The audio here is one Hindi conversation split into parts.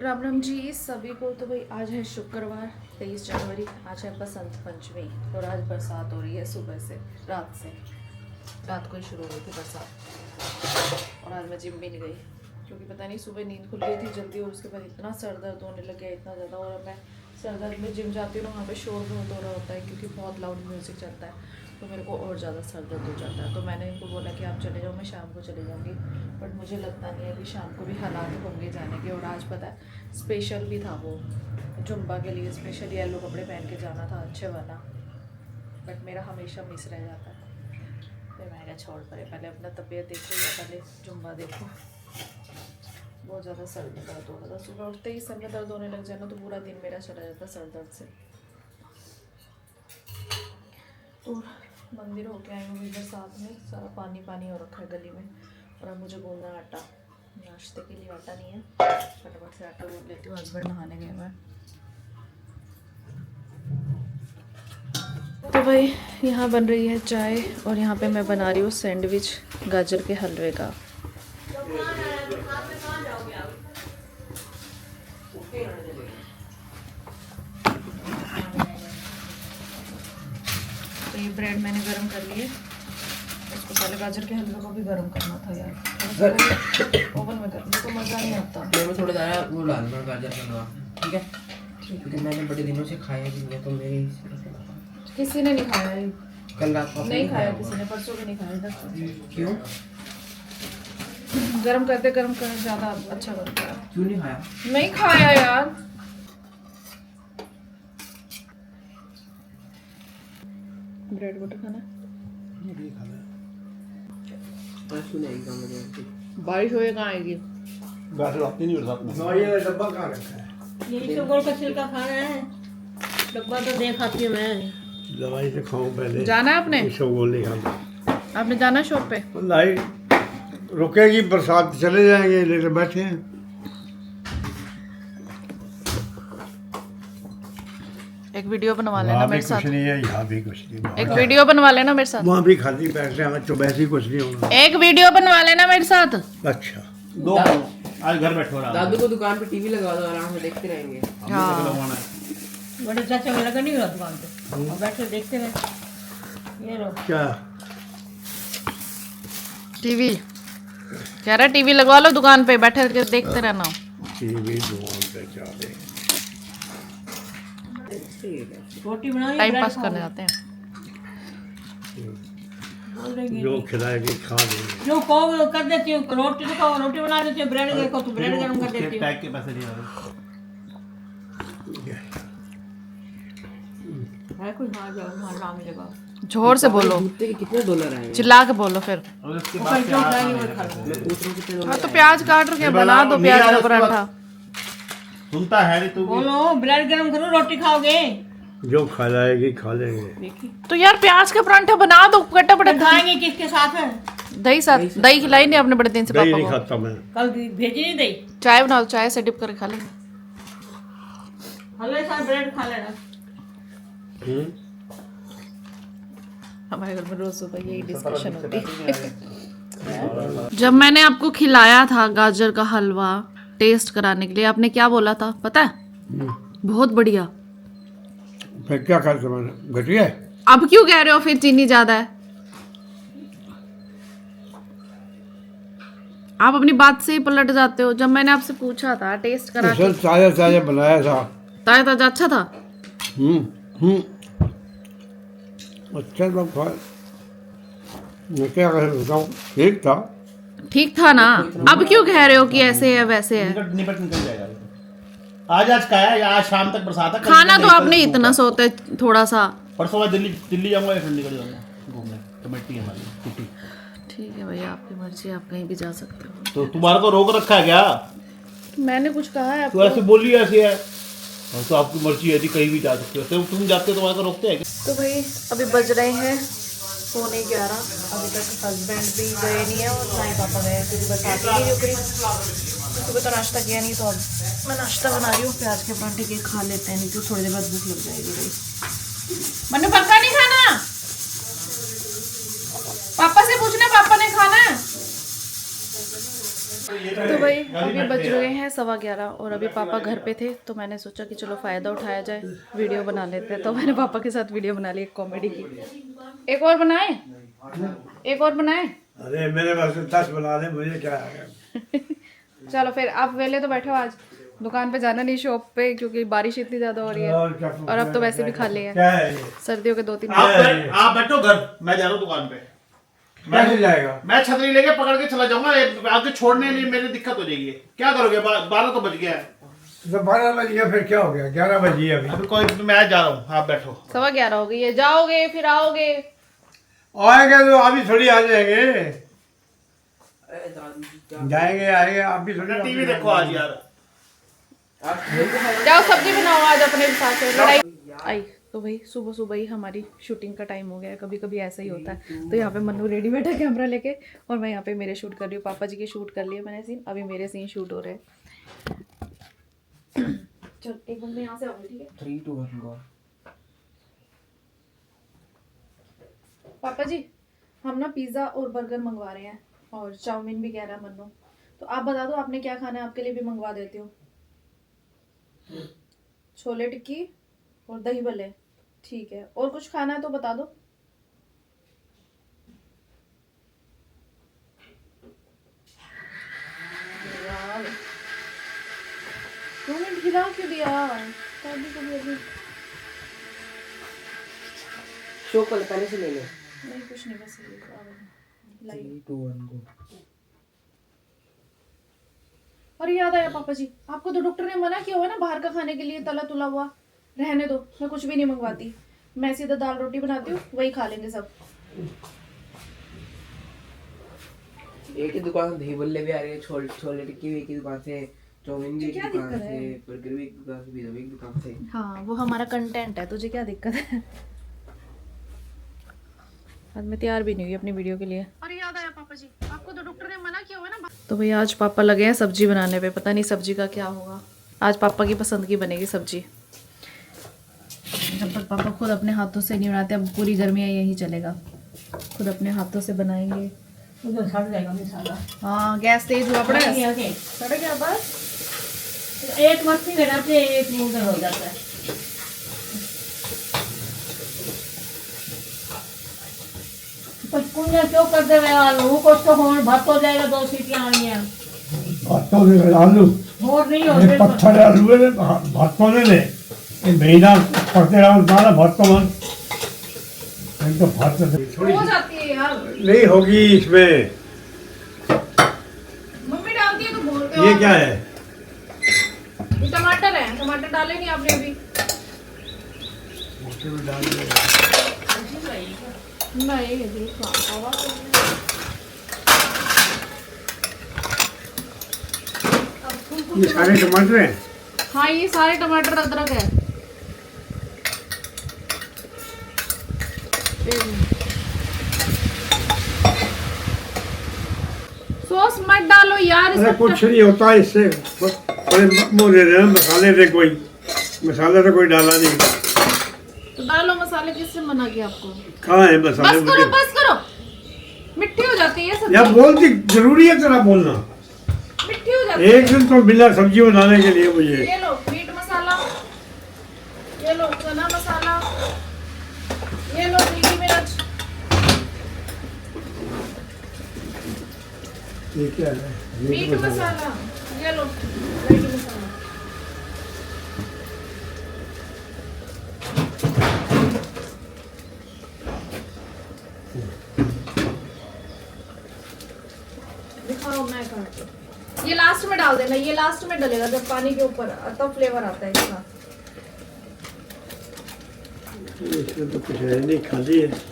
राम राम जी सभी को। तो भाई आज है शुक्रवार 23 जनवरी। आज है बसंत पंचमी और आज बरसात हो रही है सुबह से। रात को ही शुरू हो गई थी बरसात। और आज मैं जिम भी नहीं गई क्योंकि पता नहीं सुबह नींद खुल गई थी जल्दी और उसके बाद इतना सर दर्द होने लग गया इतना ज़्यादा। और अब मैं सर दर्द में जिम जाती हूँ वहाँ पे शोर बहुत हो रहा होता है क्योंकि बहुत लाउड म्यूज़िक चलता है तो मेरे को और ज़्यादा सर दर्द हो जाता है। तो मैंने इनको बोला कि आप चले जाओ, मैं शाम को चले जाऊँगी, बट मुझे लगता नहीं है कि शाम को भी हालात होंगे जाने के। और आज पता है स्पेशल भी था वो जुम्बा के लिए, स्पेशल येलो कपड़े पहन के जाना था अच्छे वाला, बट मेरा हमेशा मिस रह जाता है। फिर मैं क्या छोड़ पड़े, पहले अपना तबीयत देखो या पहले जुम्बा देखो। बहुत ज़्यादा सर में दर्द हो रहा था, सुबह उठते ही सर में दर्द होने लग जाए ना तो पूरा दिन मेरा चला जाता सर दर्द से। तो मंदिर होके आई हूँ इधर, साथ में सारा पानी पानी हो रखा है गली में। और अब मुझे गूंदना है आटा, नाश्ते के लिए आटा नहीं है, फटाफट से आटा गूंद लेती हूँ। हस्बैंड नहाने गए हुए हैं। तो भाई यहाँ बन रही है चाय और यहाँ पे मैं बना रही हूँ सैंडविच गाजर के हलवे का। तो ये ब्रेड मैंने गरम कर लिए, इसको पहले गाजर के हलवे को भी गरम करना था यार, ओवन में करने तो मज़ा नहीं आता। मैं थोड़ा ज़्यादा वो डालना गाजर का हलवा, ठीक है? क्योंकि मैंने बड़े दिनों से खाया भी नहीं है तो मेरे किसी ने नहीं खाया है, कल रात को नहीं खाया किसी ने, परसों भी नहीं खाया। क्यों? गरम करते ज़्यादा अच्छा लगता है। क्यों नहीं खाया? नहीं खाया यार। ब्रेड बटर खाना बारिश हो कहाँ आएगी? डब्बा कहाँ रखा है? यही शुगर का छिलका खाना है, डब्बा तो देख आती हूँ मैं। दवाई से खाऊं पहले। जाना है आपने? इसबगोल नहीं खाना। आपने जाना है शॉप पे? लाइट रुकेगी, बरसात चले जाएंगे, लेकर बैठे हैं। एक वीडियो बनवा लेना मेरे साथ। कुछ नहीं है, यहाँ भी कुछ नहीं। एक वीडियो बनवा लेना मेरे साथ। वहाँ भी खाली बैठ रहे हैं, वैसे ही कुछ नहीं होना। एक वीडियो बनवा लेना मेरे साथ। अच्छा, दो आज घर बैठो दादू को दुकान पे टीवी लगा दो, आराम से देखते रहेंगे। हाँ बड़े चाचा मेरा का नहीं रहा दुकान पे, और बैठ के देखते रहे। ये लो क्या टीवी कह रहा, टीवी लगवा लो दुकान पे, बैठे के देखते रहना। टीवी दुकान पे चले, रोटी बनाओ, टाइम पास करने जाते हैं। जो खिलाएगी खा लेंगे। जो कहो वो कर देती हूँ, रोटी तो खाओ, रोटी बना देती हूँ, ब्रेड देखो तो ब्रेड गरम कर देती हूँ। टैग के पैसे नहीं आ रहे। है कुछ? हाँ जाओ, हाँ नाम जगह जोर से बोलो, जूते के कितने डॉलर आए? चिल्ला के बोलो फिर। और उसके वो बाद कहीं जो खाएंगे वो खा लो। मैं पूछ रहा हूँ कितने हाँ डॉलर तो प्याज काट के बना दो, प्याज का पराठा। सुनता है नहीं तू भी। बोलो ब्रेड गरम करो, रोटी खाओगे? जो खिलाएगी खा लेंगे। तो यार प्याज का पराठा बना दो, कटा पड़ा। खाएंगे किसके साथ है? दही खिलाई नहीं आपने बड़े दिन से दही पापा नहीं को। खाता मैं। कल भेजी नहीं दही, चाय बनाओ, चाय से डिप करके खा लेंगे। हलवे साथ ब्रेड खा लेना। हमारे घर में रोज सुबह यही डिस्कशन होती है। जब मैंने आपको खिलाया था गाजर का हलवा टेस्ट कराने के लिए, आपने क्या बोला था पता है? बहुत बढ़िया। फिर क्या करते मैंने, घटिया है? अब क्यों कह रहे हो फिर चीनी ज्यादा है? आप अपनी बात से ही पलट जाते हो। जब मैंने आपसे पूछा था टेस्ट करा के, सर ताजा ताजा बनाया था। ताजा ताजा अच्छा था। अच्छा तो खा, मैं क्या कर सकता हूँ, ठीक था। ठीक था ना? अब क्यों कह रहे हो कि ऐसे है वैसे है? निपट निकल जाएगा। आज खाया या आज शाम तक बरसात है। खाना तो आपने इतना सोते थोड़ा सा। परसों मैं दिल्ली जाऊंगा या चंडीगढ़ जाऊंगा घूमने, कमेटी है हमारी छुट्टी। ठीक है भैया, आपकी मर्जी, आप कहीं भी जा सकते हो। तो तुम्हारे को रोक रखा है क्या? मैंने कुछ कहा है तू ऐसे बोली ऐसे है, और तो आपकी मर्जी है जी, कहीं भी जा सकते हो। तो तुम जाते हो तुम्हारे को रोकते हैं क्या? तो भाई अभी बज रहे हैं 11:15। अभी तक हस्बैंड भी गए नहीं है और ना ही पापा गए क्योंकि बरसात ही नहीं रुक रही। सुबह तो नाश्ता किया नहीं, तो अब मैं नाश्ता बना रही हूँ। प्याज के पराठे के खा लेते हैं, नहीं तो थोड़ी देर बाद भूख लग जाएगी भाई। मैंने पक्का नहीं खाना, पापा से पूछना, पापा ने खाना है। तो भाई अभी बज रहे हैं 11:15 और अभी पापा घर पे थे तो मैंने सोचा कि चलो फ़ायदा उठाया जाए, वीडियो बना लेते हैं। तो मैंने पापा के साथ वीडियो बना ली एक कॉमेडी की। एक और बनाए, एक और बनाए। अरे मेरे पास 10 बना दे, मुझे क्या है। चलो फिर आप वेले तो बैठो, आज दुकान पे जाना नहीं शॉप पे क्योंकि बारिश इतनी ज़्यादा हो रही है और अब तो वैसे भी खाली है। क्या है ये? सर्दियों के 2-3 आप बैठो घर, मैं जा रहा हूँ दुकान पे। कैसे जाएगा? मैं छतरी लेके पकड़ के चला जाऊंगा, आपके छोड़ने के लिए मेरी दिक्कत हो जाएगी। क्या करोगे? 12 तो बज गया है। तो 12 बज गया, फिर क्या हो गया? 11 बज गई अभी। अभी कोई, मैं जा रहा हूँ, आप बैठो। 11:15 हो गई है, जाओगे फिर आओगे। आएंगे तो अभी थोड़ी आ जाएंगे। जाएंगे आएंगे, आप भी थोड़ी। टीवी देखो आज यार। जाओ सब्जी बनाओ आज अपने साथ से। लड़ाई आई तो भाई सुबह सुबह ही हमारी शूटिंग का टाइम हो गया है। कभी कभी ऐसा ही होता है। तो यहाँ पे मन्नू रेडी बैठा कैमरा लेके और मैं यहाँ पे मेरे शूट कर रही हूँ। पापा जी के शूट कर लिए मैंने सीन, अभी मेरे सीन शूट हो रहे हैं। चल एक मिनट में यहाँ से आऊंगी, ठीक है? 3, 2, 1 गो। पापा जी हम ना पिज़्ज़ा और बर्गर मंगवा रहे हैं और चाउमीन भी कह रहा है मन्नू। तो आप बता दो आपने क्या खाना है, आपके लिए भी मंगवा देती हूँ। छोले टिक्की और दही भल्ले, ठीक है। और कुछ खाना है तो बता दो। यार तुमने खिला क्यों दिया? अभी शो कल पहले से ले लो। नहीं कुछ नहीं, बस ये 3, 2, 1 गो। और याद आया पापा जी, आपको तो डॉक्टर ने मना किया हुआ ना बाहर का खाने के लिए, तला तुला हुआ। रहने दो, मैं कुछ भी नहीं मंगवाती। मैं सीधा दाल रोटी बनाती हूँ, वही खा लेंगे सब। एक ही दुकान से दही बल्ले भी आ रही है, छोले टिक्की भी एक ही दुकान से, चाउमीन भी एक क्या दुकान दिक्कत से, है? बर्गर भी एक दुकान से, पिज़्ज़ा भी एक दुकान से। हाँ वो हमारा कंटेंट है, तुझे क्या दिक्कत है? आज मैं तैयार भी नहीं हुई अपनी वीडियो के लिए। अरे याद आया पापा जी, आपको तो डॉक्टर ने मना किया हुआ ना। तो भैया आज पापा लगे हैं सब्जी बनाने पे, पता नहीं सब्जी का क्या होगा। आज पापा की पसंद की बनेगी सब्जी। जब तक पापा खुद अपने हाथों से नहीं बनाते, अब पूरी गर्मियाँ यही चलेगा, खुद अपने हाथों से बनाएंगे। उधर सड़ जाएगा मसाला। हाँ गैस तेज हुआ पड़ा है। आगे सड़ गया बस। एक मछली लगाते एक उधर हो जाता है। कुंजा क्यों कर दे रहे आलू को? तो होन भात हो जाएगा, 2 सीटियां आनी है। भातों में आलू और नहीं ये होते पत्थर आलू है, भातों में ले ये महीना पड़ते रहो सारा भातों में। तो भात थोड़ी हो जाती है यार, नहीं होगी इसमें। मम्मी डालती है तो बोलते हो। ये क्या है? ये टमाटर है, टमाटर डाले नहीं आपने अभी? नहीं ये सारे टमाटर हैं। हाँ ये सारे टमाटर अदरक है। सॉस मत डालो यार। अरे कुछ नहीं होता इससे, बड़े मोरे रहे मसाले थे, कोई मसाला तो कोई डाला नहीं। तो डालो मसाले, किससे मना किया आपको? कहाँ है मसाले? बस करो, मिट्टी हो जाती है सब्जी। यार बोलती जरूरी है तेरा बोलना। मिट्टी हो जाती है। एक दिन तो मिला सब्जी बनाने के लिए मुझे। ये लो मीट मसाला, ये लो चना मसाला, ये लो पीली मिर्च। ये क्या है? मीट मसाला, ये लो मीट मसाला। दिखाओ मैं काट। ये लास्ट में डाल देना, ये लास्ट में डलेगा जब पानी के ऊपर, तब फ्लेवर आता है इसका। इसमें तो कुछ है नहीं, खाली है।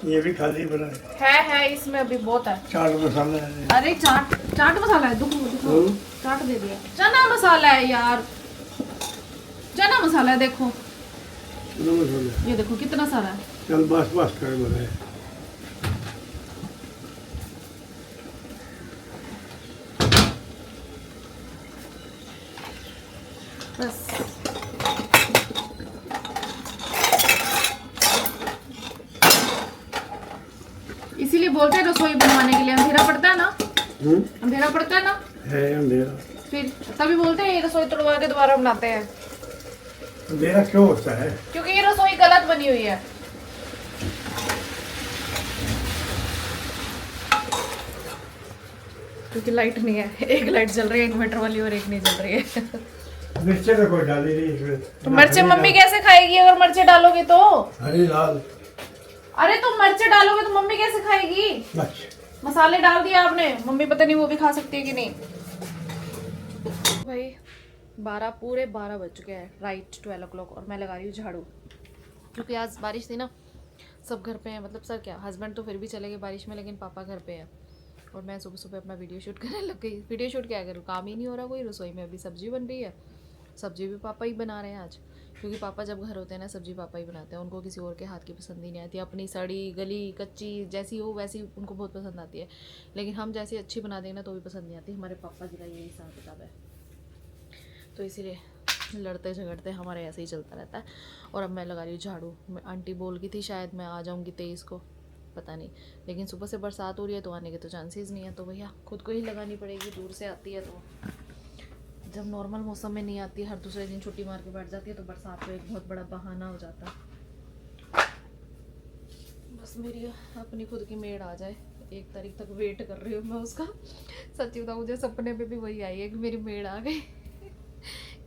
ये भी खाली बना है इसमें अभी बहुत है। चाट मसाला है। अरे चाट मसाला है, दिखाओ चाट दे दिया। चना मसाला है यार, चना मसाला है, देखो ये देखो कितना सारा है। चल बस बस कर बनाए। बस इसीलिए बोलते हैं रसोई बनवाने के लिए, अंधेरा पड़ता है ना, अंधेरा पड़ता है ना, है अंधेरा। फिर तभी बोलते हैं ये रसोई तोड़वा के दोबारा बनाते हैं, अंधेरा क्यों होता है? क्योंकि ये रसोई गलत बनी हुई है। क्योंकि लाइट नहीं है, एक लाइट जल रही है इन्वर्टर वाली और एक नहीं जल रही है। मिर्चे तो कोई डाली नहीं इसमें। तो मिर्चे मम्मी कैसे खाएगी अगर मिर्चे डालोगे तो? हरी लाल। अरे तुम मिर्चे डालोगे तो मम्मी कैसे खाएगी? अच्छा। मसाले डाल दिए आपने, मम्मी पता नहीं वो भी खा सकती है कि नहीं। भाई 12 बज चुके हैं, राइट 12 o'clock, और मैं लगा रही हूँ झाड़ू, क्योंकि आज बारिश थी ना, सब घर पे हैं, मतलब सर क्या, हस्बैंड तो फिर भी चले गए बारिश में, लेकिन पापा घर पे हैं और मैं सुबह सुबह अपना वीडियो शूट करने लग गई। वीडियो शूट क्या करूँ, काम ही नहीं हो रहा कोई। रसोई में अभी सब्जी बन रही है, सब्जी भी पापा ही बना रहे हैं आज, क्योंकि पापा जब घर होते हैं ना सब्जी पापा ही बनाते हैं, उनको किसी और के हाथ की पसंद ही नहीं आती। अपनी सड़ी गली कच्ची जैसी हो वैसी उनको बहुत पसंद आती है, लेकिन हम जैसी अच्छी बना दें ना तो भी पसंद नहीं आती। हमारे पापा जी का यही हिसाब किताब है, तो इसीलिए लड़ते झगड़ते हमारे ऐसे ही चलता रहता है। और अब मैं लगा रही हूँ झाड़ू। आंटी बोल गई थी शायद मैं आ जाऊँगी 23 को, पता नहीं, लेकिन सुबह से बरसात हो रही है तो आने के तो चांसेस नहीं है, तो भैया खुद को ही लगानी पड़ेगी। दूर से आती है तो, जब नॉर्मल मौसम में नहीं आती, हर दूसरे दिन छुट्टी मार के बैठ जाती है, तो बरसात को एक बहुत बड़ा बहाना हो जाता है। बस मेरी अपनी खुद की मेड आ जाए, 1 तारीख तक वेट कर रही हूँ मैं उसका। सच्ची बताऊँ मुझे सपने में भी वही आई है कि मेरी मेड आ गई।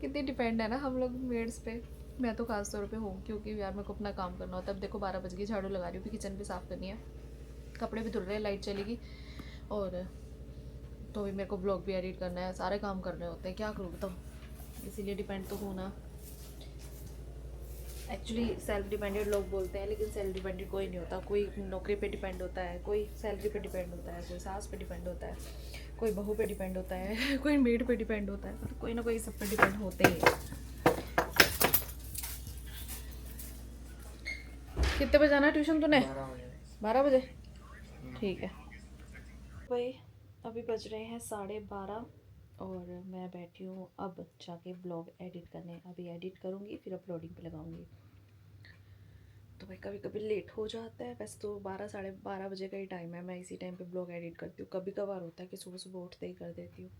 कितनी डिपेंड है ना हम लोग मेड्स पे। मैं तो खास तौर पे हूँ, क्योंकि यार मेरे को अपना काम करना होता है। अब देखो 12 बज गई, झाड़ू लगा रही हूँ, किचन भी साफ़ करनी है, कपड़े भी धुल रहे हैं, लाइट चलेगी, और तो भी मेरे को ब्लॉग भी एडिट करना है, सारे काम करने होते हैं, क्या करूँ बताओ। इसीलिए डिपेंड तो हूँ ना। एक्चुअली सेल्फ डिपेंडेंट लोग बोलते हैं, लेकिन सेल्फ डिपेंडेंट कोई नहीं होता। कोई नौकरी पे डिपेंड होता है, कोई सैलरी पे डिपेंड होता है, कोई सास पे डिपेंड होता है, कोई बहू पे डिपेंड होता है, कोई मेड पे डिपेंड होता है, तो कोई ना कोई सब पे डिपेंड होते ही है। कितने बजे जाना है ट्यूशन तूने? 12 बजे, ठीक है भाई। अभी बज रहे हैं 12:30 और मैं बैठी हूँ अब जाके ब्लॉग एडिट करने। अभी एडिट करूँगी फिर अपलोडिंग पे लगाऊँगी। तो भाई कभी कभी लेट हो जाता है, वैसे तो 12-12:30 बजे का ही टाइम है, मैं इसी टाइम पे ब्लॉग एडिट करती हूँ। कभी कभार होता है कि सुबह सुबह उठते ही कर देती हूँ,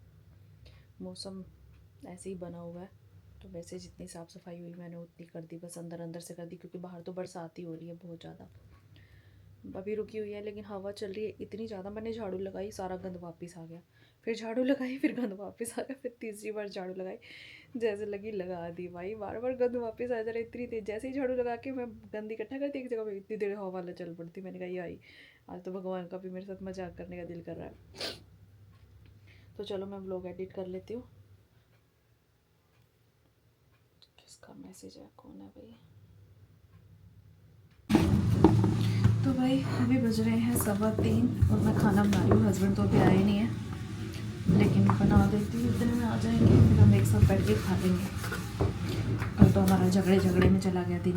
मौसम ऐसे ही बना हुआ है, तो वैसे जितनी साफ़ सफाई हुई मैंने उतनी कर दी, बस अंदर अंदर से कर दी, क्योंकि बाहर तो बरसात ही हो रही है बहुत ज़्यादा। अभी रुकी हुई है लेकिन हवा चल रही है इतनी ज़्यादा। मैंने झाड़ू लगाई, सारा गंद वापस आ गया, फिर झाड़ू लगाई, फिर गंद वापस आ गया, फिर तीसरी बार झाड़ू लगाई, जैसे लगी लगा दी भाई, बार बार गंद वापस आ जा रहा है इतनी तेज। जैसे ही झाड़ू लगा के मैं गंद इकट्ठा करती एक जगह पे, इतनी देर हवा वाला चल पड़ती। मैंने कहा ये आई, आज तो भगवान का भी मेरे साथ मजाक करने का दिल कर रहा है। तो चलो मैं व्लॉग एडिट कर लेती हूँ। किसका मैसेज है, कौन है भाई? तो भाई अभी बज रहे हैं 3:15 और मैं खाना बना रही हूँ। हस्बैंड तो अभी आए नहीं है, लेकिन बना देती हूँ, इतने में आ जाएंगे, फिर हम एक साथ बैठ के खा लेंगे। कल तो हमारा झगड़े में चला गया दिन,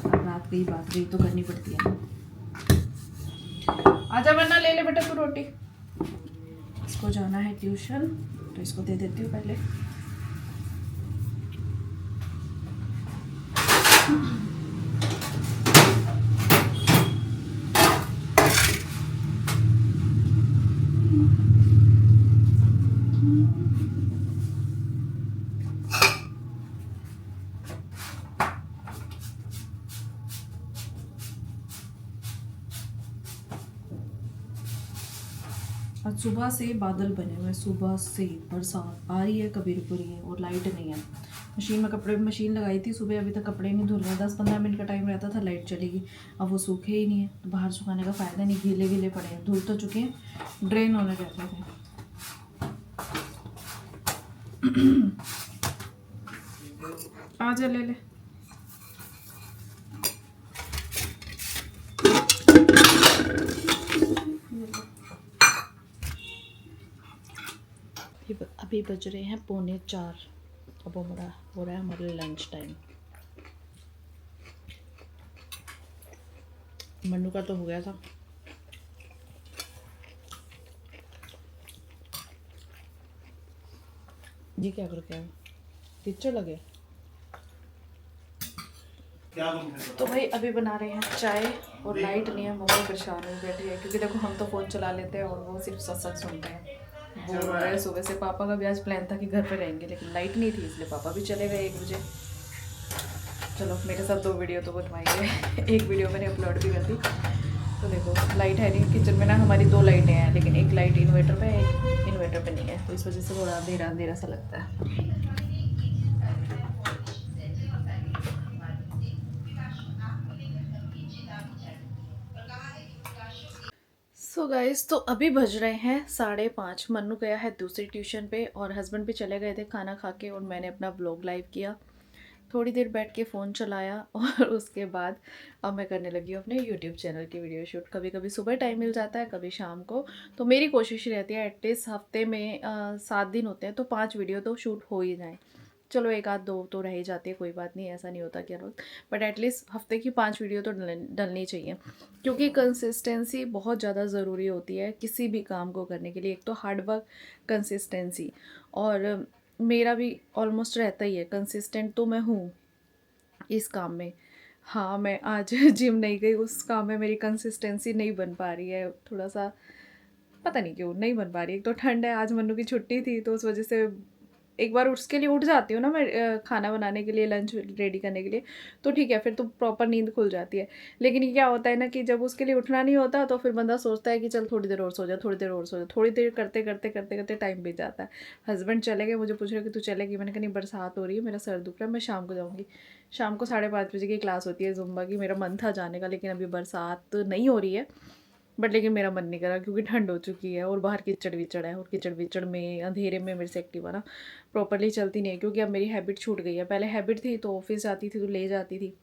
अब रात की बात रही तो करनी पड़ती है। आजा वरना ले ले बेटा तू रोटी। इसको जाना है ट्यूशन, तो इसको दे देती हूँ पहले। आज सुबह से बादल बने हुए, सुबह से बरसात आ रही है, कभी रुक रही है, और लाइट नहीं है। मशीन में कपड़े, मशीन लगाई थी सुबह, अभी तक कपड़े नहीं धुल रहे। 10-15 मिनट का टाइम रहता था, लाइट चलेगी, अब वो सूखे ही नहीं है, तो बाहर सुखाने का फ़ायदा नहीं, गीले गीले पड़े हैं। धुल तो चुके हैं, ड्रेन होने रहते थे। आजा ले ले। अभी बज रहे हैं 3:45, अब हो रहा है हमारे लंच टाइम। मन्नू का तो हो गया था, ये क्या करके आया, टीचर लगे क्या करूं फिर? तो भाई अभी बना रहे हैं चाय और लाइट नहीं है, मम्मी परेशान हो बैठी है क्योंकि देखो हम तो फ़ोन चला लेते हैं और वो सिर्फ सत्संग सुनते हैं। बोर हो रहे हैं सुबह से। पापा का भी आज प्लान था कि घर पे रहेंगे लेकिन लाइट नहीं थी इसलिए पापा भी चले गए 1 बजे। चलो मेरे साथ 2 वीडियो तो बनवाएंगे। एक वीडियो मैंने अपलोड भी कर दी। तो देखो लाइट है नहीं किचन में ना, हमारी 2 लाइटें हैं लेकिन एक लाइट इन्वर्टर पे है, एक इन्वर्टर पे नहीं है, तो इस वजह से थोड़ा अंधेरा अंधेरा सा लगता है। सो गाइस तो अभी बज रहे हैं 5:30। मन्नू गया है दूसरी ट्यूशन पे और हस्बैंड भी चले गए थे खाना खा के, और मैंने अपना ब्लॉग लाइव किया, थोड़ी देर बैठ के फ़ोन चलाया और उसके बाद अब मैं करने लगी हूँ अपने यूट्यूब चैनल की वीडियो शूट। कभी कभी सुबह टाइम मिल जाता है, कभी शाम को। तो मेरी कोशिश रहती है एटलीस्ट हफ्ते में 7 दिन होते हैं तो 5 वीडियो तो शूट हो ही जाएँ। चलो 1 आध 2 तो रह ही जाती है, कोई बात नहीं, ऐसा नहीं होता क्या रोज़, बट एटलीस्ट हफ्ते की 5 वीडियो तो डलनी चाहिए क्योंकि कंसिस्टेंसी बहुत ज़्यादा ज़रूरी होती है किसी भी काम को करने के लिए। एक तो हार्ड वर्क, कंसिस्टेंसी, और मेरा भी ऑलमोस्ट रहता ही है, कंसिस्टेंट तो मैं हूँ इस काम में। हाँ मैं आज जिम नहीं गई, उस काम में मेरी कंसिस्टेंसी नहीं बन पा रही है, थोड़ा सा पता नहीं क्यों नहीं बन पा रही। एक तो ठंड है, आज मन्नू की छुट्टी थी तो उस वजह से एक बार उसके लिए उठ जाती हूँ ना मैं, खाना बनाने के लिए, लंच रेडी करने के लिए, तो ठीक है फिर तो प्रॉपर नींद खुल जाती है। लेकिन ये क्या होता है ना कि जब उसके लिए उठना नहीं होता तो फिर बंदा सोचता है कि चल थोड़ी देर और सो जा, थोड़ी देर और सो जा, थोड़ी देर करते करते करते करते टाइम बीत जाता है। हस्बैंड चले गए, मुझे पूछ रहे कि तू चलेगी, मैंने कहा नहीं बरसात हो रही है, मेरा सर दुख रहा है, मैं शाम को जाऊँगी। शाम को 5:30 बजे की क्लास होती है जुम्बा की। मेरा मन था जाने का लेकिन अभी बरसात नहीं हो रही है, बट लेकिन मेरा मन नहीं करा क्योंकि ठंड हो चुकी है और बाहर कीचड़ विचड़ है, और कीचड़ विचड़ में अंधेरे में मेरे से एक्टिवा ना प्रॉपरली चलती नहीं है क्योंकि अब मेरी हैबिट छूट गई है। पहले हैबिट थी तो ऑफिस जाती थी तो ले जाती थी,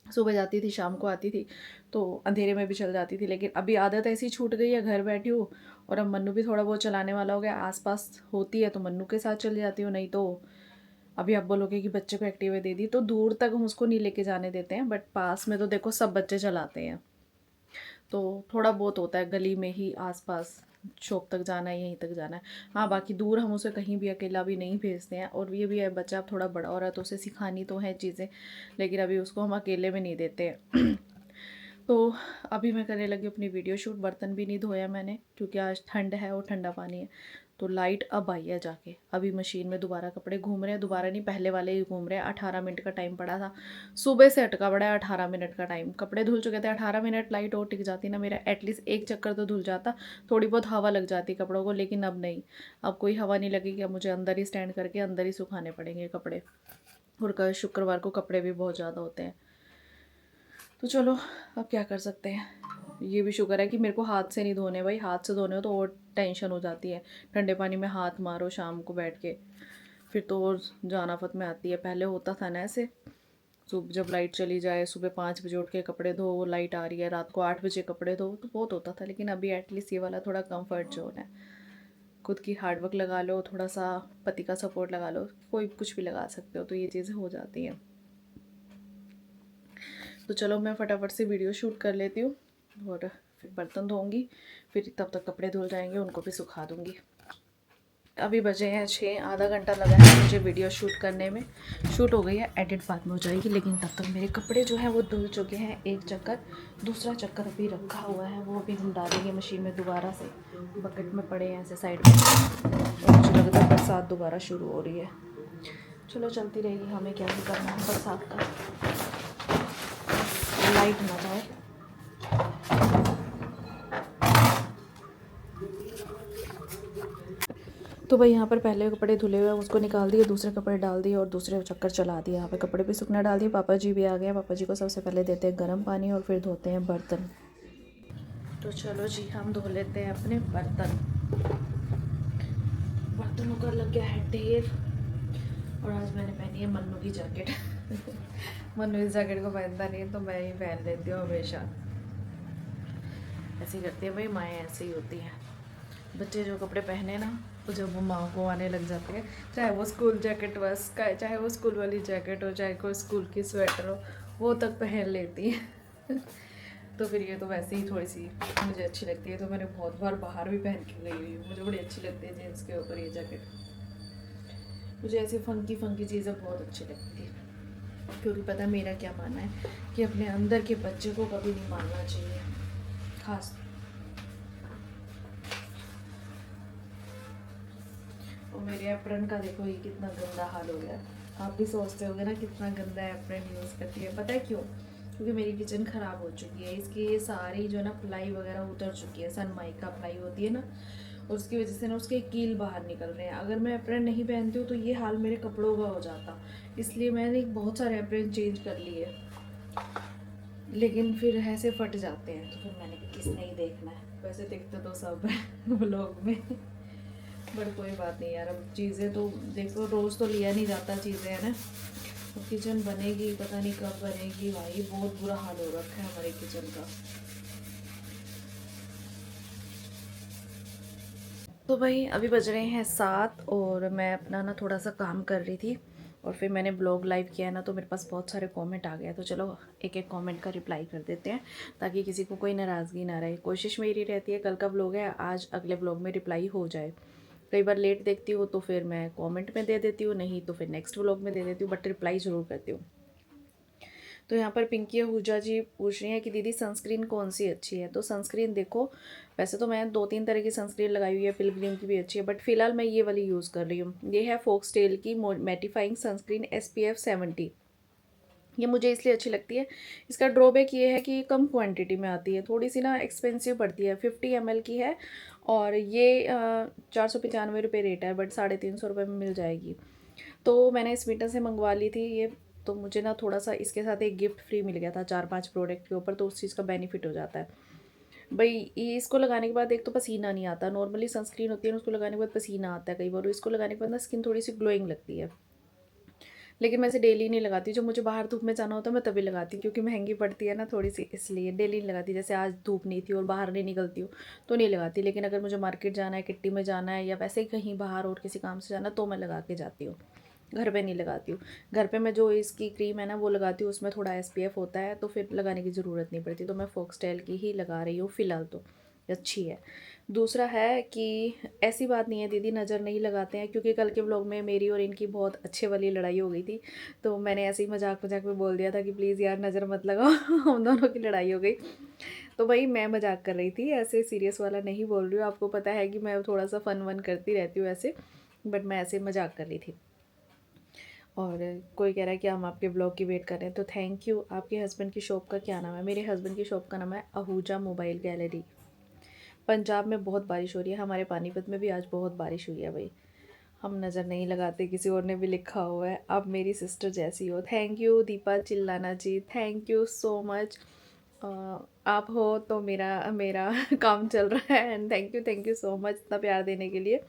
सुबह जाती थी शाम को आती थी तो अंधेरे में भी चल जाती थी, लेकिन अभी आदत ऐसी छूट गई है, घर बैठी हूँ और अब मन्नू भी थोड़ा बहुत चलाने वाला हो गया, आसपास होती है तो मन्नू के साथ चली जाती हूँ, नहीं तो अभी आप बोलोगे कि बच्चे को एक्टिवा दे दी, तो दूर तक हम उसको नहीं लेके जाने देते हैं, बट पास में तो देखो सब बच्चे चलाते हैं, तो थोड़ा बहुत होता है गली में ही आसपास, शॉप तक जाना है, यहीं तक जाना है। हाँ बाकी दूर हम उसे कहीं भी अकेला भी नहीं भेजते हैं, और ये भी है बच्चा अब थोड़ा बड़ा हो रहा है तो उसे सिखानी तो है चीज़ें, लेकिन अभी उसको हम अकेले में नहीं देते हैं। तो अभी मैं करने लगी अपनी वीडियो शूट। बर्तन भी नहीं धोया मैंने क्योंकि आज ठंड है और ठंडा पानी है। तो लाइट अब आई है जाके, अभी मशीन में दोबारा कपड़े घूम रहे हैं, दोबारा नहीं पहले वाले ही घूम रहे हैं। 18 मिनट का टाइम पड़ा था, सुबह से अटका पड़ा है 18 मिनट का टाइम। कपड़े धुल चुके थे, 18 मिनट लाइट और टिक जाती ना मेरा, एटलीस्ट एक चक्कर तो धुल जाता, थोड़ी बहुत हवा लग जाती कपड़ों को, लेकिन अब नहीं, अब कोई हवा नहीं लगेगी, अब मुझे अंदर ही स्टैंड करके अंदर ही सुखाने पड़ेंगे कपड़े। और कल शुक्रवार को कपड़े भी बहुत ज़्यादा होते हैं, तो चलो अब क्या कर सकते हैं। ये भी शुक्र है कि मेरे को हाथ से नहीं धोने, भाई हाथ से धोने हो तो और टेंशन हो जाती है, ठंडे पानी में हाथ मारो शाम को बैठ के, फिर तो और जानाफत में आती है। पहले होता था ना ऐसे, सुबह जब लाइट चली जाए, सुबह 5 बजे उठ के कपड़े धो, लाइट आ रही है रात को 8 बजे कपड़े धो, तो बहुत होता था। लेकिन अभी एटलीस्ट ये वाला थोड़ा कंफर्ट जोन है, खुद की हार्डवर्क लगा लो, थोड़ा सा पति का सपोर्ट लगा लो, कोई कुछ भी लगा सकते हो, तो ये चीज़ें हो जाती हैं। तो चलो मैं फटाफट से वीडियो शूट कर लेती हूँ और फिर बर्तन धोऊंगी, फिर तब तक कपड़े धुल जाएंगे, उनको भी सुखा दूँगी। अभी बजे हैं 6, आधा घंटा लगा है मुझे वीडियो शूट करने में। शूट हो गई है, एडिट बाद में हो जाएगी, लेकिन तब तक मेरे कपड़े जो हैं वो धुल चुके हैं एक चक्कर, दूसरा चक्कर अभी रखा हुआ है, वो अभी हम डालेंगे मशीन में दोबारा से। बकेट में पड़े हैं ऐसे साइड में, और मुझे लगता है बरसात दोबारा शुरू हो रही है। चलो चलती रहेगी, हमें क्या ही करना है बरसात का, लाइट ना जाए। तो भाई यहाँ पर पहले कपड़े धुले हुए उसको निकाल दिए, दूसरे कपड़े डाल दिए और दूसरे चक्कर चला दिए। यहाँ पे कपड़े भी सूखना डाल दिए। पापा जी भी आ गए, पापा जी को सबसे पहले देते हैं गर्म पानी और फिर धोते हैं बर्तन। तो चलो जी हम धो लेते हैं अपने बर्तन। बर्तनों का लग गया है ढेर, और आज मैंने पहनी है मन्नू की जैकेट। मन्नू इस जैकेट को पहनता नहीं है तो मैं ही पहन लेती हूँ हमेशा, ऐसे ही करती है भाई, माएँ ऐसे ही होती हैं। बच्चे जो कपड़े पहने ना तो जब वो माँ को आने लग जाते हैं, चाहे वो स्कूल जैकेट बस का, चाहे वो स्कूल वाली जैकेट हो, चाहे कोई स्कूल की स्वेटर हो, वो तक पहन लेती है। तो फिर ये तो वैसे ही थोड़ी सी मुझे अच्छी लगती है, तो मैंने बहुत बार बाहर भी पहन के गई हुई हूँ, मुझे बड़ी अच्छी लगती है जीन्स के ऊपर ये जैकेट। मुझे ऐसी फंकी फंकी चीज़ें बहुत अच्छी लगती है। क्योंकि पता है मेरा क्या मानना है कि अपने अंदर के बच्चे को कभी नहीं मारना चाहिए। खास और मेरे एप्रन का देखो ये कितना गंदा हाल हो गया है। आप भी सोचते होगे ना कितना गंदा एप्रन यूज़ करती है। पता है क्यों? क्योंकि मेरी किचन ख़राब हो चुकी है, इसकी ये सारी जो है ना प्लाई वगैरह उतर चुकी है, सनमाइका प्लाई होती है ना, उसकी वजह से ना उसके कील बाहर निकल रहे हैं। अगर मैं एप्रन नहीं पहनती हूँ तो ये हाल मेरे कपड़ों का हो जाता, इसलिए मैंने बहुत सारे एप्रन चेंज कर लिए, लेकिन फिर ऐसे फट जाते हैं। तो फिर मैंने कहा किसने ही देखना है, वैसे देखते तो सब है व्लॉग में, बट कोई बात नहीं यार। अब चीज़ें तो देखो रोज़ तो लिया नहीं जाता चीज़ें, है ना। तो किचन बनेगी, पता नहीं कब बनेगी भाई, बहुत बुरा हाल हो रखा है हमारे किचन का। तो भाई अभी बज रहे हैं 7 और मैं अपना ना थोड़ा सा काम कर रही थी और फिर मैंने ब्लॉग लाइव किया ना, तो मेरे पास बहुत सारे कमेंट आ गए। तो चलो एक एक कमेंट का रिप्लाई कर देते हैं ताकि किसी को कोई नाराज़गी ना रहे। कोशिश मेरी रहती है कल का ब्लॉग है आज अगले ब्लॉग में रिप्लाई हो जाए। कई बार लेट देखती हूँ तो फिर मैं कमेंट में दे देती हूँ, नहीं तो फिर नेक्स्ट व्लॉग में दे देती हूँ, बट रिप्लाई ज़रूर करती हूँ। तो यहाँ पर पिंकी आहूजा जी पूछ रही हैं कि दीदी सनस्क्रीन कौन सी अच्छी है। तो सनस्क्रीन देखो, वैसे तो मैं 2-3 तरह की सनस्क्रीन लगाई हुई है, पिलग्रिम की भी अच्छी है, बट फिलहाल मैं ये वाली यूज़ कर रही हूँ। ये है फोक्सटेल की मैटिफाइंग सनस्क्रीन SPF 70। ये मुझे इसलिए अच्छी लगती है, इसका ड्रॉबैक ये है कि कम क्वांटिटी में आती है, थोड़ी सी ना एक्सपेंसिव पड़ती है। 50 ml की है और ये 495 रुपये रेट है, बट 350 रुपये में मिल जाएगी। तो मैंने स्वीटन से मंगवा ली थी ये, तो मुझे ना थोड़ा सा इसके साथ एक गिफ्ट फ्री मिल गया था 4-5 प्रोडक्ट के ऊपर, तो उस चीज़ का बेनिफिट हो जाता है भाई। ये इसको लगाने के बाद एक तो पसीना नहीं आता, नॉर्मली सनस्क्रीन होती है ना उसको लगाने के बाद पसीना आता है कई बार, इसको लगाने के बाद ना स्किन थोड़ी सी ग्लोइंग लगती है। लेकिन मैं इसे डेली नहीं लगाती, जब मुझे बाहर धूप में जाना होता है मैं तभी लगाती हूँ, क्योंकि महंगी पड़ती है ना थोड़ी सी, इसलिए डेली नहीं लगाती। जैसे आज धूप नहीं थी और बाहर नहीं निकलती हूँ तो नहीं लगाती, लेकिन अगर मुझे मार्केट जाना है, किट्टी में जाना है, या वैसे ही कहीं बाहर और किसी काम से जाना तो मैं लगा के जाती हूँ। घर पे नहीं लगाती हूँ। घर पे मैं जो इसकी क्रीम है ना वो लगाती हूँ, उसमें थोड़ा SPF होता है तो फिर लगाने की ज़रूरत नहीं पड़ती। तो मैं फोक्सटेल की ही लगा रही हूँ फ़िलहाल, तो अच्छी है। दूसरा है कि ऐसी बात नहीं है दीदी नज़र नहीं लगाते हैं, क्योंकि कल के व्लॉग में मेरी और इनकी बहुत अच्छे वाली लड़ाई हो गई थी, तो मैंने ऐसे ही मजाक मजाक में बोल दिया था कि प्लीज़ यार नज़र मत लगाओ हम दोनों की लड़ाई हो गई। तो भाई मैं मजाक कर रही थी, ऐसे सीरियस वाला नहीं बोल रही हूँ। आपको पता है कि मैं थोड़ा सा फ़न वन करती रहती हूँ ऐसे, बट मैं ऐसे मजाक कर रही थी। और कोई कह रहा है कि हम आपके ब्लॉग की वेट कर रहे हैं, तो थैंक यू। आपके हस्बैंड की शॉप का क्या नाम है? मेरे हस्बैंड की शॉप का नाम है आहूजा मोबाइल गैलरी। पंजाब में बहुत बारिश हो रही है, हमारे पानीपत में भी आज बहुत बारिश हुई है भाई। हम नज़र नहीं लगाते, किसी और ने भी लिखा हुआ है आप मेरी सिस्टर जैसी हो। थैंक यू दीपा चिल्लाना जी, थैंक यू सो मच। आप हो तो मेरा मेरा काम चल रहा है, and thank you so much इतना प्यार देने के लिए।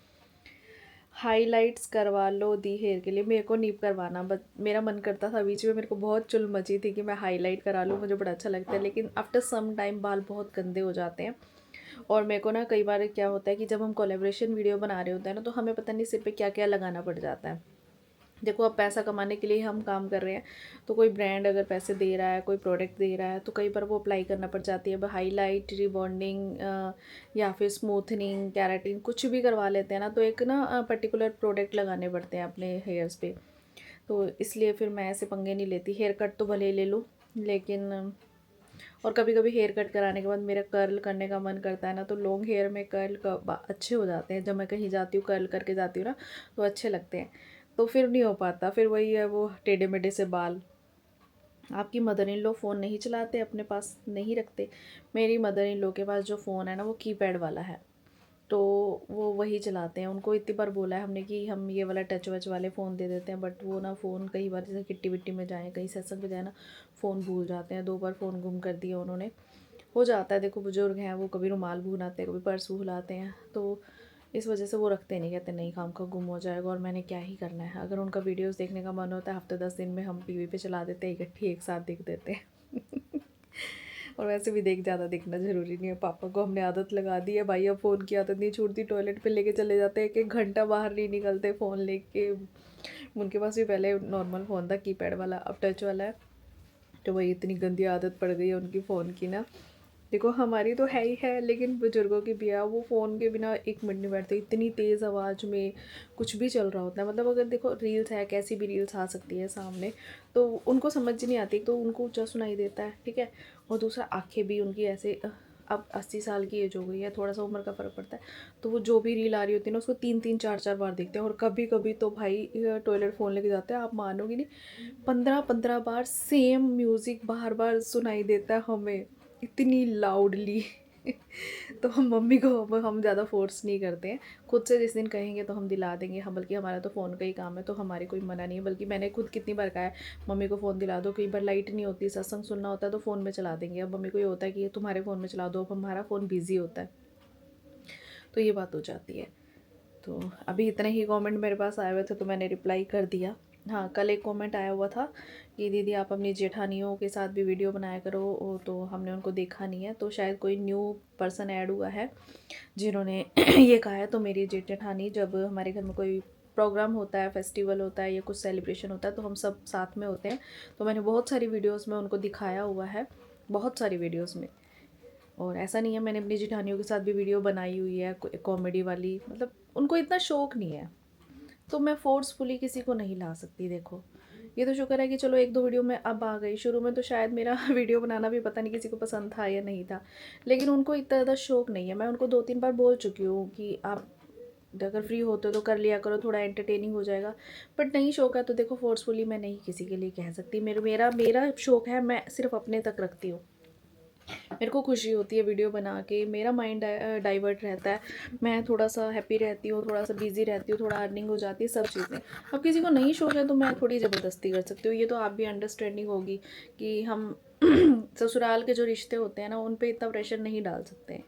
हाइलाइट्स करवा लो दी हेयर के लिए, मेरे को नहीं करवाना, बट मेरा मन करता था, बीच में मेरे को बहुत चुल मची थी कि मैं हाईलाइट करा लूँ, मुझे बड़ा अच्छा लगता है, लेकिन आफ्टर सम टाइम बाल बहुत गंदे हो जाते हैं। और मेरे को ना कई बार क्या होता है कि जब हम कोलैबोरेशन वीडियो बना रहे होते हैं ना, तो हमें पता नहीं सिर पे क्या क्या लगाना पड़ जाता है। देखो अब पैसा कमाने के लिए हम काम कर रहे हैं, तो कोई ब्रांड अगर पैसे दे रहा है, कोई प्रोडक्ट दे रहा है, तो कई बार वो अप्लाई करना पड़ जाती है। अब हाईलाइट, रिबॉन्डिंग या फिर स्मूथनिंग, कैराटिन कुछ भी करवा लेते हैं ना, तो एक ना पर्टिकुलर प्रोडक्ट लगाने पड़ते हैं अपने हेयर्स पे। तो इसलिए फिर मैं ऐसे पंगे नहीं लेती। हेयर कट तो भले ही ले लूँ, लेकिन और कभी कभी हेयर कट कराने के बाद मेरा कर्ल करने का मन करता है ना, तो लॉन्ग हेयर में कर्ल अच्छे हो जाते हैं। जब मैं कहीं जाती हूँ कर्ल करके जाती हूँ ना, तो अच्छे लगते हैं। तो फिर नहीं हो पाता, फिर वही है वो टेढ़े मेढ़े से बाल। आपकी मदर इन लॉ फ़ोन नहीं चलाते, अपने पास नहीं रखते? मेरी मदर इन लॉ के पास जो फ़ोन है ना वो कीपैड वाला है, तो वो वही चलाते हैं। उनको इतनी बार बोला है हमने कि हम ये वाला टच वच वाले फ़ोन दे देते हैं, बट वो ना फ़ोन कई बार जैसे किट्टी विट्टी में जाएँ, कहीं सत्संग में जाए ना, फ़ोन भूल जाते हैं। 2 बार फ़ोन गुम कर दिया उन्होंने। हो जाता है, देखो बुजुर्ग हैं, वो कभी रुमाल भूलाते हैं, कभी पर्स भूलाते हैं, तो इस वजह से वो रखते नहीं, कहते नहीं काम का गुम हो जाएगा, और मैंने क्या ही करना है। अगर उनका वीडियोस देखने का मन होता है, हफ्ते 10 दिन में हम टीवी पे चला देते हैं, इकट्ठी एक साथ देख देते हैं और वैसे भी ज़्यादा देखना ज़रूरी नहीं है। पापा को हमने आदत लगा दी है भाई, अब फ़ोन की आदत नहीं छूटती। टॉयलेट पे लेके चले जाते हैं, 1-1 घंटा बाहर नहीं निकलते फ़ोन लेके। उनके पास भी पहले नॉर्मल फ़ोन था कीपैड वाला, अब टच वाला है, तो वही इतनी गंदी आदत पड़ गई है उनकी फ़ोन की ना, देखो हमारी तो है ही है, लेकिन बुजुर्गों की भी है, वो फ़ोन के बिना एक मिनट नहीं बैठते, इतनी तेज़ आवाज़ में कुछ भी चल रहा होता है। मतलब अगर देखो रील्स है, कैसी भी रील्स आ सकती है सामने, तो उनको समझ नहीं आती, तो उनको ऊँचा सुनाई देता है, ठीक है। और दूसरा आँखें भी उनकी ऐसे, अब 80 साल की एज हो गई है, थोड़ा सा उम्र का फ़र्क पड़ता है, तो वो जो भी रील आ रही होती है ना, उसको 3-3 4-4 बार देखते हैं। और कभी कभी तो भाई टॉयलेट फ़ोन लेके जाते हैं, आप मानोगे नहीं, 15-15 बार सेम म्यूज़िक बार बार सुनाई देता है हमें, इतनी लाउडली। तो हम मम्मी को हम ज़्यादा फोर्स नहीं करते हैं, खुद से जिस दिन कहेंगे तो हम दिला देंगे। हम बल्कि हमारा तो फ़ोन का ही काम है, तो हमारे कोई मना नहीं है। बल्कि मैंने खुद कितनी बार कहा है मम्मी को फ़ोन दिला दो, कई बार लाइट नहीं होती, सत्संग सुनना होता है तो फ़ोन में चला देंगे। अब मम्मी को ये होता है कि ये तुम्हारे फ़ोन में चला दो, अब हमारा फ़ोन बिज़ी होता है, तो ये बात हो जाती है। तो अभी इतने ही कमेंट मेरे पास आए हुए थे, तो मैंने रिप्लाई कर दिया। हाँ, कल एक कमेंट आया हुआ था कि दीदी आप अपनी जेठानियों के साथ भी वीडियो बनाया करो, तो हमने उनको देखा नहीं है। तो शायद कोई न्यू पर्सन ऐड हुआ है जिन्होंने ये कहा है। तो मेरी जेठानी जब हमारे घर में कोई प्रोग्राम होता है, फेस्टिवल होता है या कुछ सेलिब्रेशन होता है, तो हम सब साथ में होते हैं। तो मैंने बहुत सारी वीडियोज़ में उनको दिखाया हुआ है, बहुत सारी वीडियोज़ में। और ऐसा नहीं है, मैंने अपनी जेठानियों के साथ भी वीडियो बनाई हुई है कॉमेडी वाली। मतलब उनको इतना शौक़ नहीं है, तो मैं फोर्सफुली किसी को नहीं ला सकती। देखो ये तो शुक्र है कि चलो 1-2 वीडियो में अब आ गई। शुरू में तो शायद मेरा वीडियो बनाना भी पता नहीं किसी को पसंद था या नहीं था, लेकिन उनको इतना ज़्यादा शौक़ नहीं है। मैं उनको 2-3 बार बोल चुकी हूँ कि आप अगर फ्री होते हो तो कर लिया करो, थोड़ा एंटरटेनिंग हो जाएगा। बट नहीं शौक़ है तो देखो फोर्सफुली मैं नहीं किसी के लिए कह सकती। मेरा शौक़ है, मैं सिर्फ अपने तक रखती हूँ। मेरे को खुशी होती है वीडियो बना के, मेरा माइंड डाइवर्ट रहता है, मैं थोड़ा सा हैप्पी रहती हूँ, थोड़ा सा बिजी रहती हूँ, थोड़ा अर्निंग हो जाती है, सब चीज़ें। अब किसी को नहीं शौक है तो मैं थोड़ी ज़बरदस्ती कर सकती हूँ। ये तो आप भी अंडरस्टैंडिंग होगी कि हम ससुराल के जो रिश्ते होते हैं ना, उन पर इतना प्रेशर नहीं डाल सकते हैं।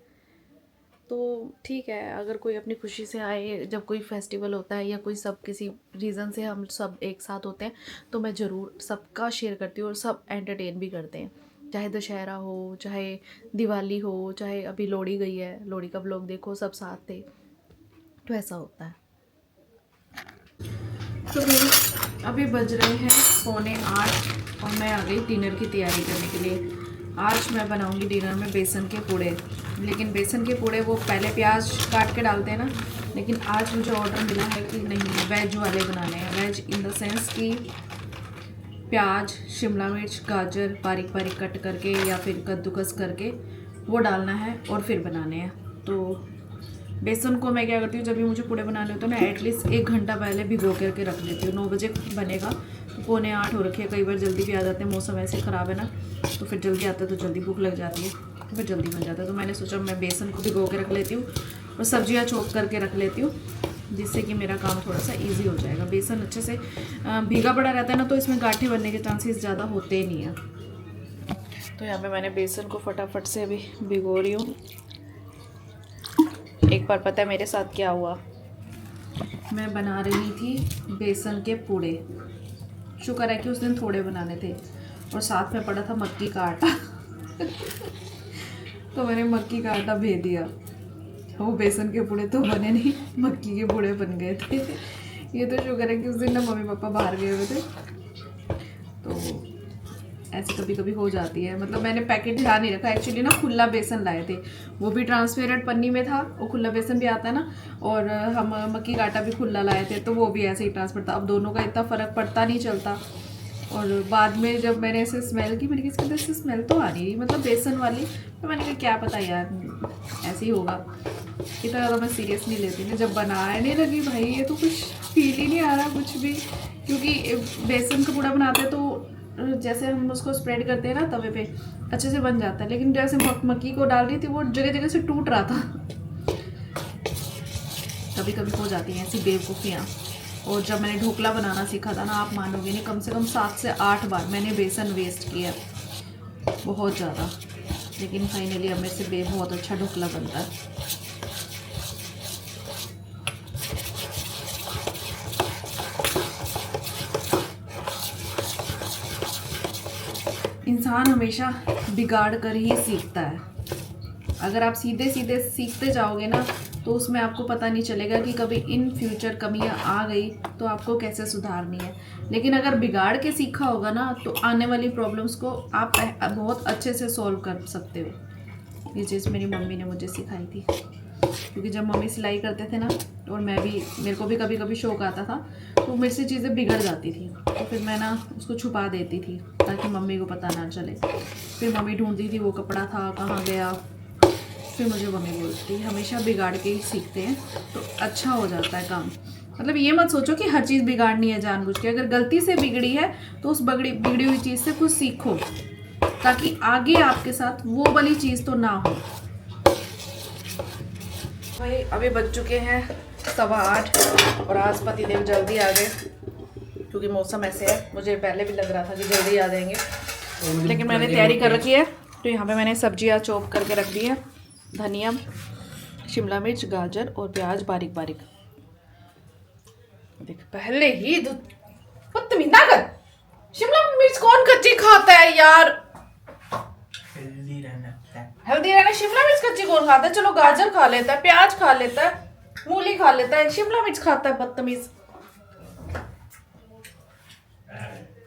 तो ठीक है, अगर कोई अपनी खुशी से आए, जब कोई फेस्टिवल होता है या कोई सब किसी रीज़न से हम सब एक साथ होते हैं, तो मैं ज़रूर सबका शेयर करती हूँ और सब एंटरटेन भी करते हैं। चाहे दशहरा हो, चाहे दिवाली हो, चाहे अभी लोहड़ी गई है, लोहड़ी का व्लॉग देखो, सब साथ थे, तो ऐसा होता है। तो फिर अभी बज रहे हैं 7:45 और मैं आ गई डिनर की तैयारी करने के लिए। आज मैं बनाऊंगी डिनर में बेसन के पूड़े, लेकिन बेसन के पूड़े वो पहले प्याज काट के डालते हैं ना, लेकिन आज मुझे ऑर्डर मिला है कि नहीं, वेज वाले बनाने हैं। वेज इन द सेंस कि प्याज, शिमला मिर्च, गाजर बारीक बारीक कट करके या फिर कद्दूकस करके वो डालना है और फिर बनाने हैं। तो बेसन को मैं क्या करती हूँ, जब भी मुझे पूड़े बनाने होते हैं ना, एटलीस्ट 1 घंटा पहले भिगो करके रख देती हूँ। 9 बजे बनेगा तो 7:45 हो रखी है। कई बार जल्दी भी आ जाते हैं, मौसम ऐसे ख़राब है ना, तो फिर जल्दी आता है तो जल्दी भूख लग जाती है, तो फिर जल्दी बन जाता है। तो मैंने सोचा मैं बेसन को भिगो के रख लेती हूँ और सब्जियाँ चॉप करके रख लेती हूँ, जिससे कि मेरा काम थोड़ा सा इजी हो जाएगा। बेसन अच्छे से भीगा पड़ा रहता है ना, तो इसमें गांठें बनने के चांसेस ज़्यादा होते ही नहीं हैं। तो यहाँ पे मैंने बेसन को फटाफट से अभी भिगो रही हूँ। एक बार पता है मेरे साथ क्या हुआ, मैं बना रही थी बेसन के पूड़े। शुक्र है कि उस दिन थोड़े बनाने थे और साथ में पड़ा था मक्की का आटा तो मैंने मक्की का आटा भेज दिया, वो बेसन के पूड़े तो बने नहीं, मक्की के पूड़े बन गए थे। ये तो शुक्र है कि उस दिन ना मम्मी पापा बाहर गए हुए थे, तो ऐसे कभी कभी हो जाती है। मतलब मैंने पैकेट ध्यान नहीं रखा, एक्चुअली ना खुला बेसन लाए थे, वो भी ट्रांसपेरेंट पन्नी में था, वो खुला बेसन भी आता है ना, और हम मक्की का आटा भी खुला लाए थे, तो वो भी ऐसे ही ट्रांसपेरेंट था। अब दोनों का इतना फ़र्क पड़ता नहीं चलता। और बाद में जब मैंने ऐसे स्मेल की, मैंने इसके अंदर से स्मेल तो आ रही, मतलब बेसन वाली, तो मैंने कहा क्या पता यार ऐसे ही होगा, इतना ज़्यादा मैं सीरियस नहीं लेती ना। जब बनाने लगी भाई, ये तो कुछ फील ही नहीं आ रहा कुछ भी, क्योंकि बेसन का पूड़ा बनाते हैं तो जैसे हम उसको स्प्रेड करते हैं ना तवे पे, अच्छे से बन जाता है, लेकिन जैसे मक्की को डाल रही थी वो जगह जगह से टूट रहा था। कभी कभी हो जाती हैं ऐसी बेवकूफ़ियाँ। और जब मैंने ढोकला बनाना सीखा था ना, आप मानोगे नहीं, कम से कम 7 से 8 बार मैंने बेसन वेस्ट किया, बहुत ज़्यादा, लेकिन फाइनली अब मेरे से बहुत अच्छा ढोकला बनता है। इंसान हमेशा बिगाड़ कर ही सीखता है। अगर आप सीधे सीधे सीखते जाओगे ना, तो उसमें आपको पता नहीं चलेगा कि कभी इन फ्यूचर कमियां आ गई तो आपको कैसे सुधारनी है। लेकिन अगर बिगाड़ के सीखा होगा ना, तो आने वाली प्रॉब्लम्स को आप बहुत अच्छे से सॉल्व कर सकते हो। ये चीज़ मेरी मम्मी ने मुझे सिखाई थी, क्योंकि जब मम्मी सिलाई करते थे ना, और मेरे को भी कभी कभी शौक आता था, तो मेरे से चीज़ें बिगड़ जाती थी, तो फिर मैं ना उसको छुपा देती थी ताकि मम्मी को पता ना चले। फिर मम्मी ढूंढती थी वो कपड़ा था कहाँ गया, फिर मुझे मम्मी बोलती हमेशा बिगाड़ के ही सीखते हैं तो अच्छा हो जाता है काम। मतलब ये मत सोचो कि हर चीज़ बिगाड़नी है जानबूझ के, अगर गलती से बिगड़ी है तो उस बिगड़ी हुई चीज़ से कुछ सीखो, ताकि आगे आपके साथ वो वाली चीज़ तो ना हो। भाई अभी बज चुके हैं 8:15 और आज पतिदेव जल्दी आ गए, क्योंकि मौसम ऐसे है। मुझे पहले भी लग रहा था कि जल्दी आ जाएंगे, लेकिन मैंने तैयारी कर रखी है। तो यहाँ पे मैंने सब्जियाँ चॉप करके रख दी है, धनिया, शिमला मिर्च, गाजर और प्याज बारीक बारीक। देख पहले ही बदतमीज ना कर, शिमला मिर्च कौन कच्ची खाता है यार, हेल्दी रहना। शिमला मिर्च कच्ची कौन खाता है? चलो गाजर खा लेता है, प्याज खा लेता है, मूली खा लेता है, शिमला मिर्च खाता है बदतमीज।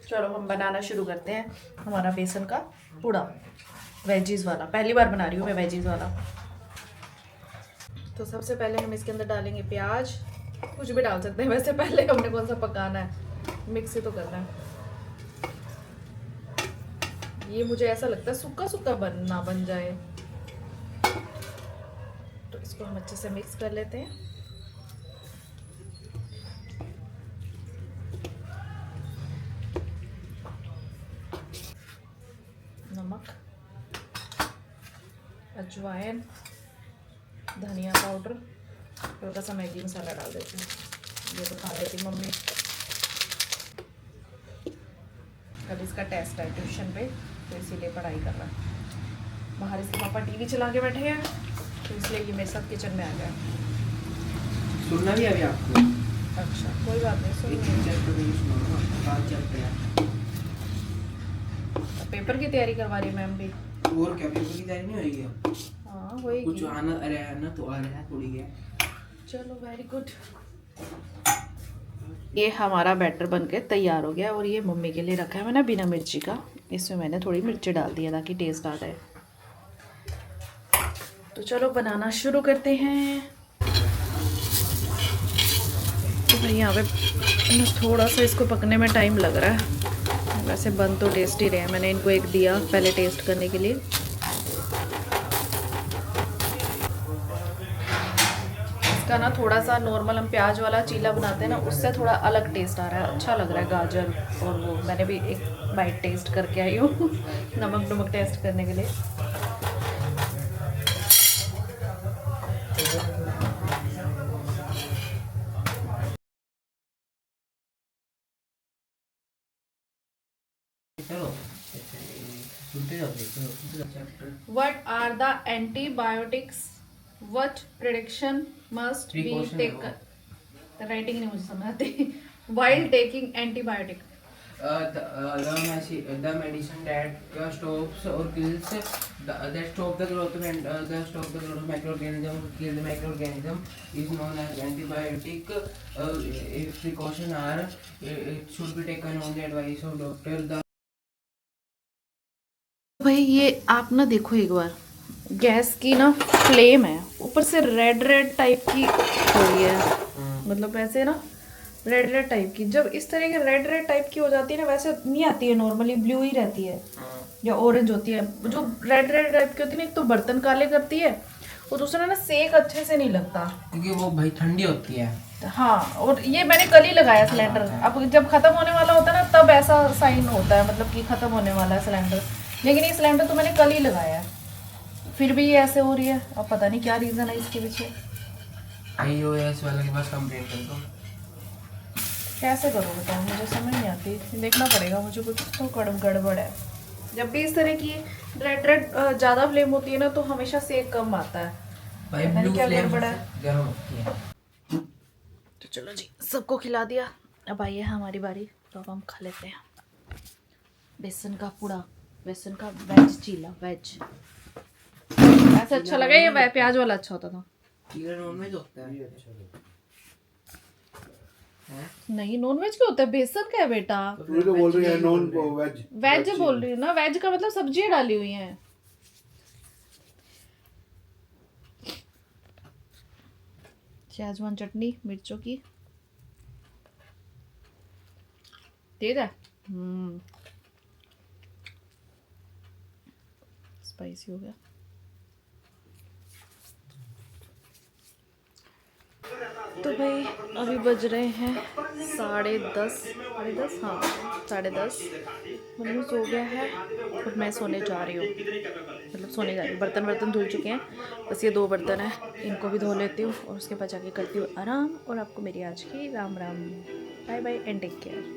चलो हम बनाना शुरू करते हैं हमारा बेसन का पूड़ा, वेजीज वाला। पहली बार बना रही हूँ मैं वेजीज वाला। तो सबसे पहले हम इसके अंदर डालेंगे प्याज, कुछ भी डाल सकते हैं वैसे। पहले हमने कौन सा पकाना है, मिक्स ही तो करना है। ये मुझे ऐसा लगता है सूखा सूखा बन जाए, तो इसको हम अच्छे से मिक्स कर लेते हैं। नमक, अजवाइन, धनिया पाउडर, थोड़ा सा मैगी मसाला डाल देती हूँ, ये तो खा लेती मम्मी। कल इसका टेस्ट है ट्यूशन पे, तो इसीलिए पढ़ाई कर रहा है। बाहर इसके पापा टीवी चला के बैठे हैं, तो इसलिए ये मेरे साथ किचन में आ गया। सुनना भी अभी आपको? अच्छा कोई बात नहीं, सुन। पेपर की तैयारी करवा रही है मैम भी। और क्या पेपर की तैयारी नहीं होगी अब? हाँ वही कुछ आना अरे आना तो आ रहा है थोड़ी क्या। चलो वेरी गुड। ये हमारा बैटर बनके तैयार हो गया, और ये मम्मी के लिए रखा है मैंने बिना मिर्ची का। इसमें मैंने थोड़ी मिर्ची डाल दी है ताकि टेस्ट आ जाए। तो चलो बनाना शुरू करते हैं। तो भाई यहाँ पे थोड़ा सा इसको पकने में टाइम लग रहा है, वैसे बन तो टेस्टी रहे। मैंने इनको एक दिया पहले टेस्ट करने के लिए। इसका ना थोड़ा सा नॉर्मल हम प्याज वाला चीला बनाते हैं ना, उससे थोड़ा अलग टेस्ट आ रहा है, अच्छा लग रहा है। गाजर और वो मैंने भी एक बाइट टेस्ट करके आई हूँ नमक टेस्ट करने के लिए। What are the antibiotics? What prediction must be taken? Writing नहीं मुझे समझ आती। While taking antibiotic. The medicine that stops or kills that stop the growth of microorganism, kill the microorganism is known as antibiotic. If precaution are, it should be taken on the advice of doctor. भाई ये आप ना देखो एक बार, गैस की ना फ्लेम है, ऊपर से रेड टाइप की हो रही है, मतलब ऐसे ना रेड टाइप की। जब इस तरह की रेड टाइप की हो जाती है ना, वैसे नहीं आती है, नॉर्मली ब्लू ही रहती है या ऑरेंज होती है। जो रेड टाइप की होती है ना, एक तो बर्तन काले करती है, और दूसरा ना सेक अच्छे से नहीं लगता, क्योंकि वो भाई ठंडी होती है। हाँ, और ये मैंने कल ही लगाया सिलेंडर। अब जब खत्म होने वाला होता है ना, तब ऐसा साइन होता है, मतलब कि खत्म होने वाला है सिलेंडर। लेकिन ये सिलेंडर तो मैंने कल ही लगाया है, फिर भी ये ऐसे हो रही है। अब पता नहीं क्या रीज़न है इसके पीछे। iOS वाले के पास कंप्लेंट कर दो। कैसे करो बताओ, मुझे समझ नहीं आती, देखना पड़ेगा मुझे, कुछ तो गड़बड़ है। जब भी इस तरह की रेड ज़्यादा फ्लेम होती है ना, तो हमेशा सेक कम आता है। भाई पता नहीं ब्लू क्या फ्लेम गड़बड़ है। गर्म होती है। तो चलो जी, सबको खिला दिया, अब आई है हमारी बारी, तो अब हम खा लेते हैं बेसन का पूड़ा, बेसन का वेज चीला। वेज ऐसा अच्छा लगा, ये प्याज वाला अच्छा होता था। चीला नॉन वेज होता है? नहीं, नॉन वेज क्या होता है, बेसन का है बेटा। तू तो बोल रही है नॉन वेज। वेज बोल रही हूँ ना, वेज का मतलब सब्जियां डाली हुई हैं। शेजवान चटनी मिर्चों की, तेज है, स्पाइसी हो गया। तो भाई अभी बज रहे हैं 10:30, हाँ 10:30। मन्नू सो गया है और मैं सोने जा रही हूँ, मतलब सोने जा रही हूँ। बर्तन धुल चुके हैं, बस ये 2 बर्तन हैं, इनको भी धो लेती हूँ और उसके बाद जाके करती हूँ आराम। और आपको मेरी आज की Ram Ram, bye bye and take care.